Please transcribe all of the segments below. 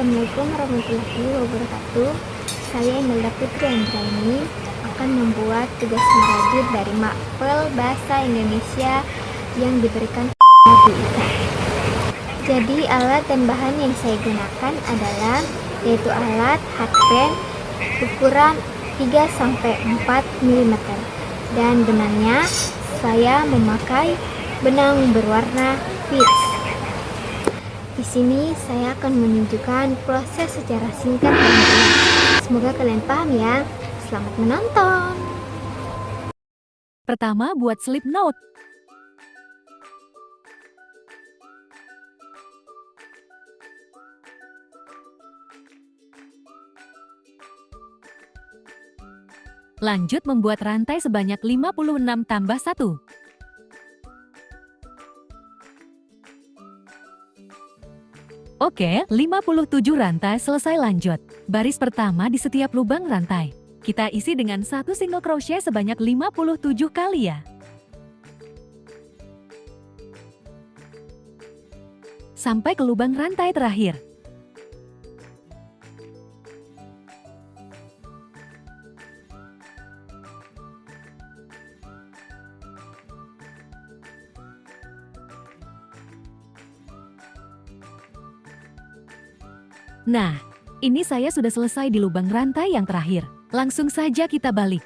Assalamualaikum warahmatullahi wabarakatuh. Saya Imelda Putri Andraini akan membuat tugas merajut dari mapel bahasa Indonesia yang diberikan di IKA. Jadi alat dan bahan yang saya gunakan adalah yaitu alat hadpen ukuran 3-4 mm dan benangnya saya memakai benang berwarna peach. Di sini saya akan menunjukkan proses secara singkat dan jelas. Semoga kalian paham ya. Selamat menonton. Pertama, buat slip knot. Lanjut membuat rantai sebanyak 56 tambah 1. Oke, 57 rantai selesai. Lanjut. Baris pertama di setiap lubang rantai. Kita isi dengan 1 single crochet sebanyak 57 kali ya. Sampai ke lubang rantai terakhir. Nah, ini saya sudah selesai di lubang rantai yang terakhir. Langsung saja kita balik.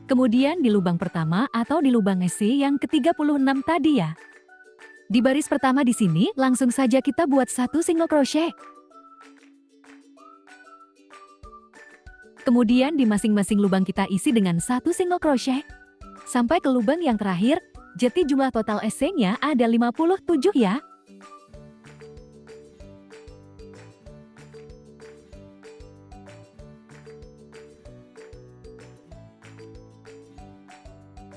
Kemudian di lubang pertama atau di lubang SC yang ke-36 tadi ya. Di baris pertama di sini langsung saja kita buat 1 single crochet. Kemudian di masing-masing lubang kita isi dengan 1 single crochet. Sampai ke lubang yang terakhir, jadi jumlah total SC-nya ada 57 ya.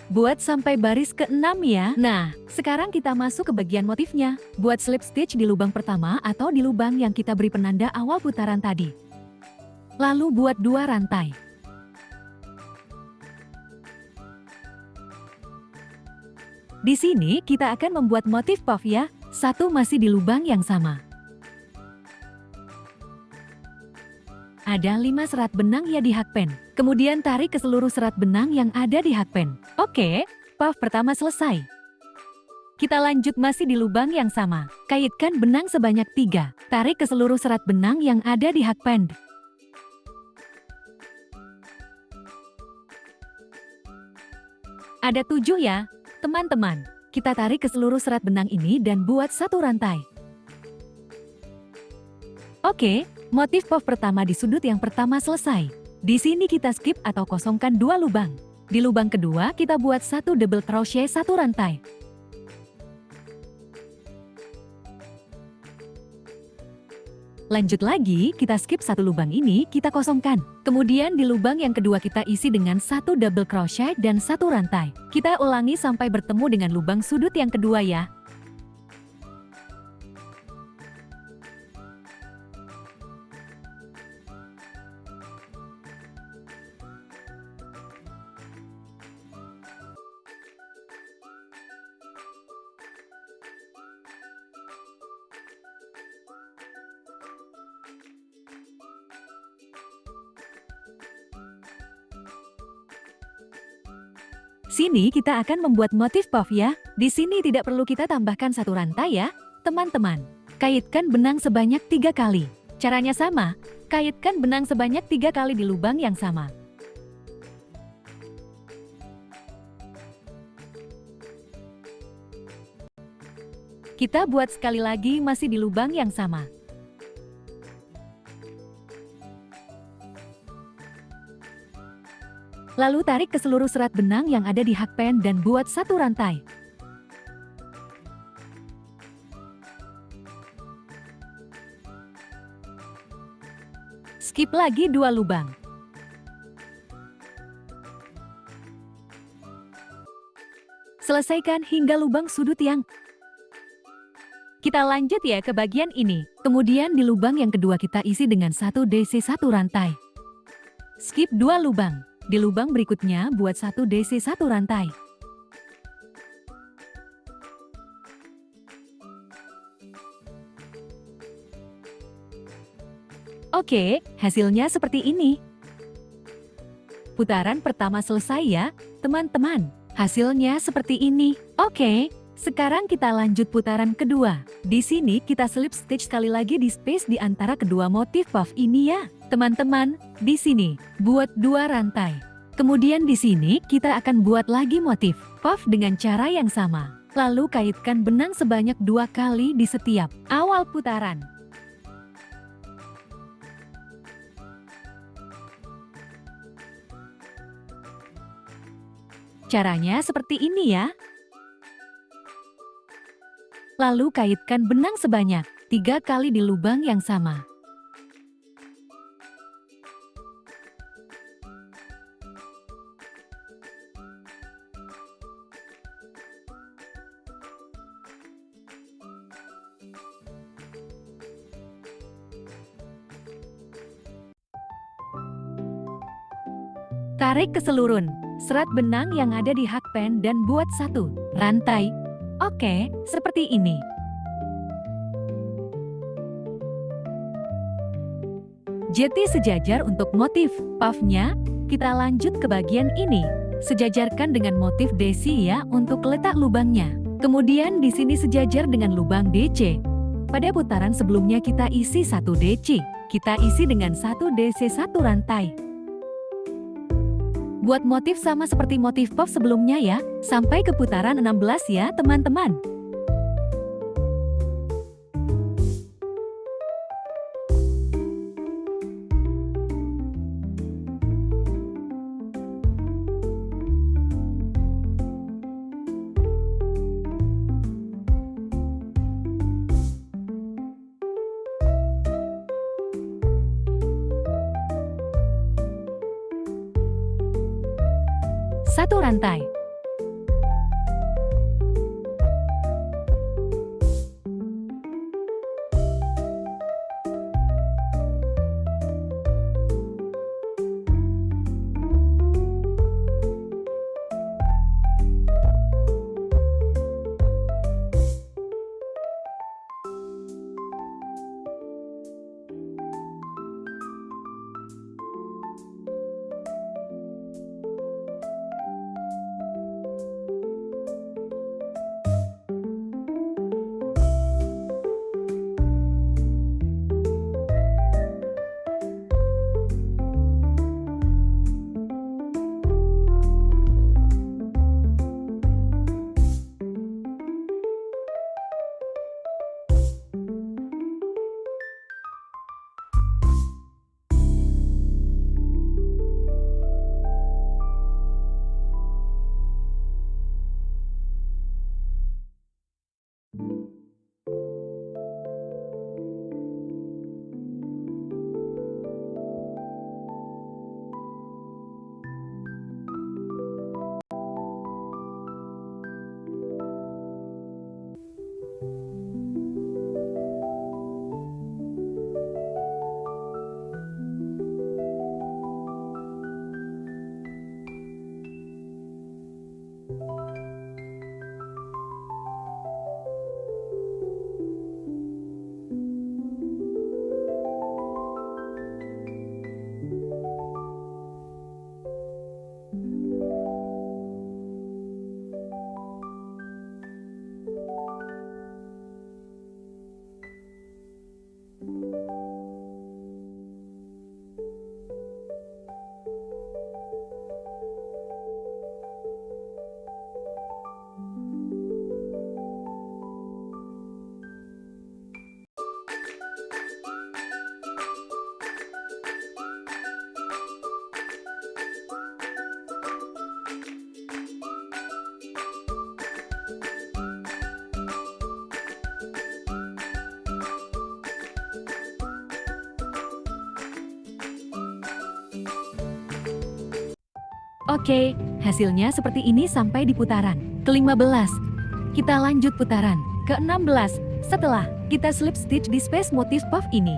Buat sampai baris ke-6 ya. Nah, sekarang kita masuk ke bagian motifnya. Buat slip stitch di lubang pertama atau di lubang yang kita beri penanda awal putaran tadi. Lalu buat 2 rantai. Di sini kita akan membuat motif puff ya. 1 masih di lubang yang sama. Ada 5 serat benang ya di hakpen. Kemudian tarik ke seluruh serat benang yang ada di hakpen. Oke, puff pertama selesai. Kita lanjut masih di lubang yang sama. Kaitkan benang sebanyak 3. Tarik ke seluruh serat benang yang ada di hakpen. Ada 7 ya, teman-teman. Kita tarik ke seluruh serat benang ini dan buat 1 rantai. Oke, motif puff pertama di sudut yang pertama selesai. Di sini kita skip atau kosongkan 2 lubang. Di lubang kedua kita buat 1 double crochet 1 rantai. Lanjut lagi, kita skip 1 lubang ini, kita kosongkan. Kemudian di lubang yang kedua kita isi dengan 1 double crochet dan 1 rantai. Kita ulangi sampai bertemu dengan lubang sudut yang kedua ya. Sini kita akan membuat motif puff ya. Di sini tidak perlu kita tambahkan 1 rantai ya, teman-teman. Kaitkan benang sebanyak 3 kali. Caranya sama, kaitkan benang sebanyak 3 kali di lubang yang sama. Kita buat sekali lagi masih di lubang yang sama. Lalu tarik ke seluruh serat benang yang ada di hakpen dan buat 1 rantai. Skip lagi 2 lubang. Selesaikan hingga lubang sudut yang. Kita lanjut ya ke bagian ini. Kemudian di lubang yang kedua kita isi dengan 1 DC 1 rantai. Skip 2 lubang. Di lubang berikutnya buat 1 DC 1 rantai. Oke, hasilnya seperti ini. Putaran pertama selesai ya, teman-teman. Hasilnya seperti ini. Oke, sekarang kita lanjut putaran kedua. Di sini kita slip stitch sekali lagi di space di antara kedua motif puff ini ya. Teman-teman, di sini buat 2 rantai. Kemudian di sini kita akan buat lagi motif puff dengan cara yang sama. Lalu kaitkan benang sebanyak 2 kali di setiap awal putaran. Caranya seperti ini ya. Lalu kaitkan benang sebanyak 3 kali di lubang yang sama. Tarik keseluruhan serat benang yang ada di hakpen dan buat 1 rantai. Oke, seperti ini. Jeti sejajar untuk motif puffnya. Kita lanjut ke bagian ini. Sejajarkan dengan motif desi ya untuk letak lubangnya. Kemudian di sini sejajar dengan lubang DC. Pada putaran sebelumnya kita isi 1 DC. Kita isi dengan 1 DC 1 rantai. Buat motif sama seperti motif puff sebelumnya ya, sampai ke putaran 16 ya teman-teman. Satu rantai. Oke, hasilnya seperti ini sampai di putaran ke-15. Kita lanjut putaran ke-16 setelah kita slip stitch di space motif puff ini.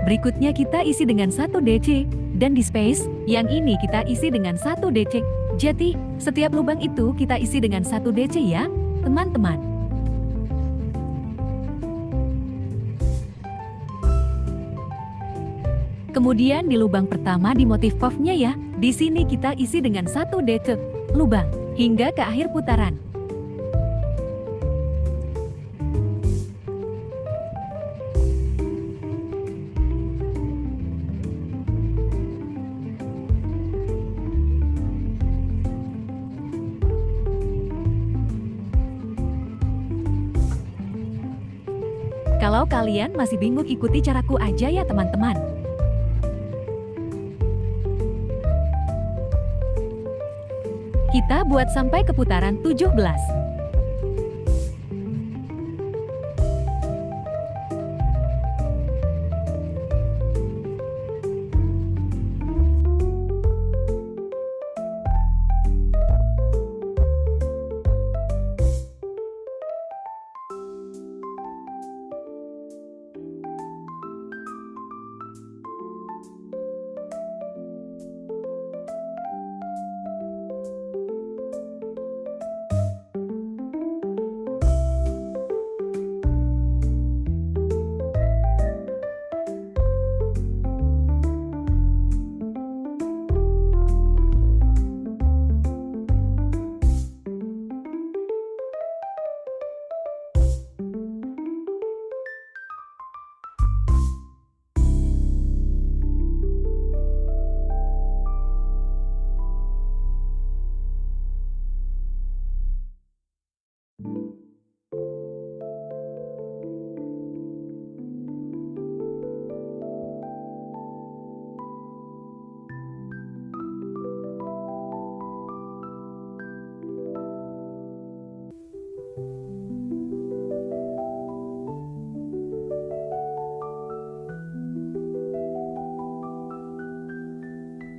Berikutnya kita isi dengan 1 DC, dan di space yang ini kita isi dengan 1 DC. Jadi, setiap lubang itu kita isi dengan 1 DC ya, teman-teman. Kemudian di lubang pertama di motif puffnya ya. Di sini kita isi dengan 1D ke lubang hingga ke akhir putaran. Kalau kalian masih bingung, ikuti caraku aja ya teman-teman. Kita buat sampai ke putaran 17.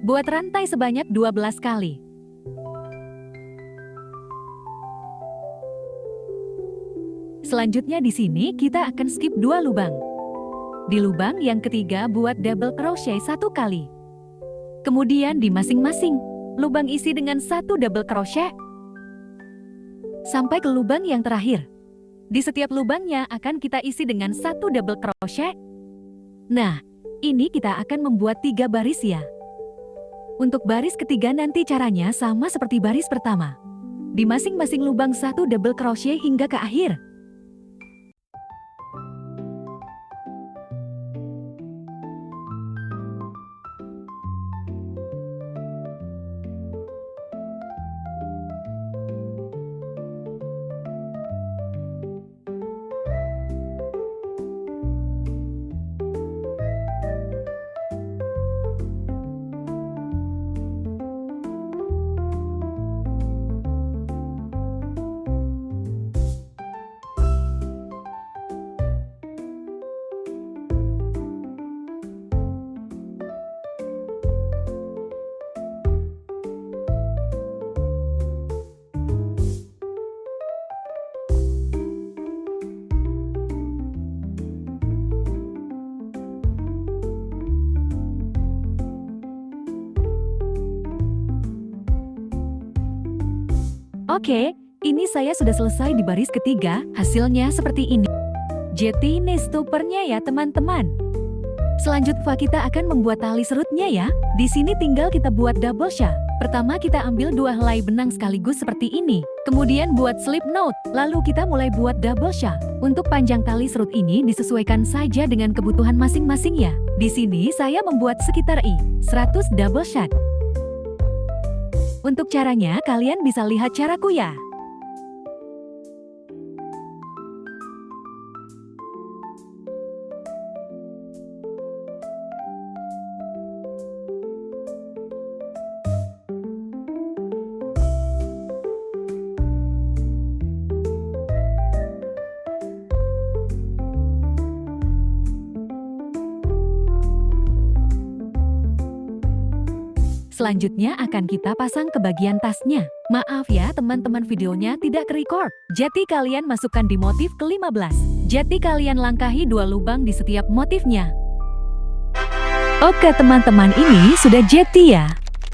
Buat rantai sebanyak 12 kali. Selanjutnya di sini kita akan skip 2 lubang. Di lubang yang ketiga buat double crochet 1 kali. Kemudian di masing-masing lubang isi dengan 1 double crochet. Sampai ke lubang yang terakhir. Di setiap lubangnya akan kita isi dengan 1 double crochet. Nah, ini kita akan membuat 3 baris ya. Untuk baris ketiga nanti caranya sama seperti baris pertama. Di masing-masing lubang 1 double crochet hingga ke akhir. Oke, ini saya sudah selesai di baris ketiga, hasilnya seperti ini. Jadi ini stoppernya ya teman-teman. Selanjutnya kita akan membuat tali serutnya ya. Di sini tinggal kita buat double shot. Pertama kita ambil 2 helai benang sekaligus seperti ini. Kemudian buat slip knot, lalu kita mulai buat double shot. Untuk panjang tali serut ini disesuaikan saja dengan kebutuhan masing-masing ya. Di sini saya membuat sekitar 100 double shot. Untuk caranya kalian bisa lihat caraku ya. Selanjutnya akan kita pasang ke bagian tasnya. Maaf ya teman-teman, videonya tidak ke-record. Jadi kalian masukkan di motif ke-15. Jadi kalian langkahi 2 lubang di setiap motifnya. Oke teman-teman, ini sudah jadi ya.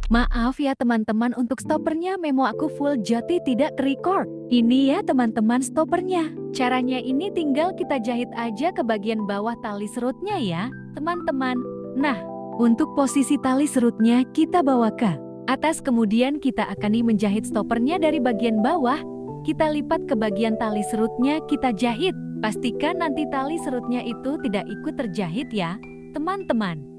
Maaf ya teman-teman, untuk stoppernya memo aku full jadi tidak ke-record. Ini ya teman-teman stoppernya. Caranya ini tinggal kita jahit aja ke bagian bawah tali serutnya ya teman-teman. Nah, Untuk posisi tali serutnya kita bawa ke atas, kemudian kita akan menjahit stoppernya dari bagian bawah. Kita lipat ke bagian tali serutnya, kita jahit. Pastikan nanti tali serutnya itu tidak ikut terjahit ya, teman-teman.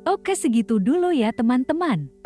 Oke, segitu dulu ya teman-teman.